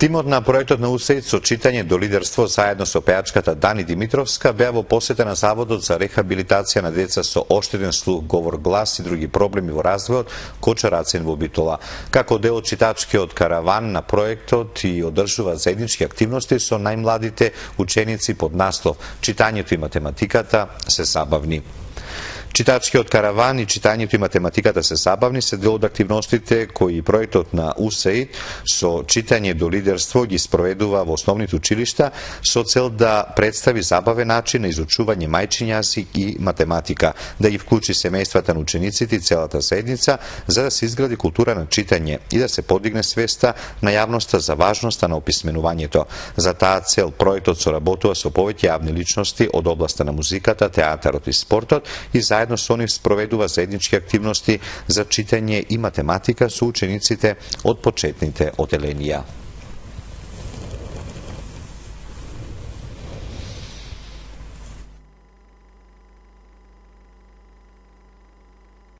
Тимот на проектот на УСАИД со читање до лидерство заедно со пејачката Дани Димитровска беа во посета на Заводот за рехабилитација на деца со оштетен слух, говор, глас и други проблеми во развојот Коча Рацин во Битола. Како дел од читачкиот караван на проектот и одржува заеднички активности со најмладите ученици под наслов "Читањето и математиката се забавни". Читачкиот караван и читањето и математиката се забавни се дел од активностите кои проектот на УСАИД со читање до лидерство ги спроведува во основните училишта со цел да представи забавен начин на изучување мајчин јазик и математика, да ги вклучи семејствата на учениците и целата заедница за да се изгради култура на читање и да се подигне свеста на јавноста за важноста на описменувањето. За таа цел проектот соработува со повеќе јавни личности од областа на музиката, театарот и спортот и заедно со нив спроведува заеднички активности за читање и математика со учениците од почетните оделенија.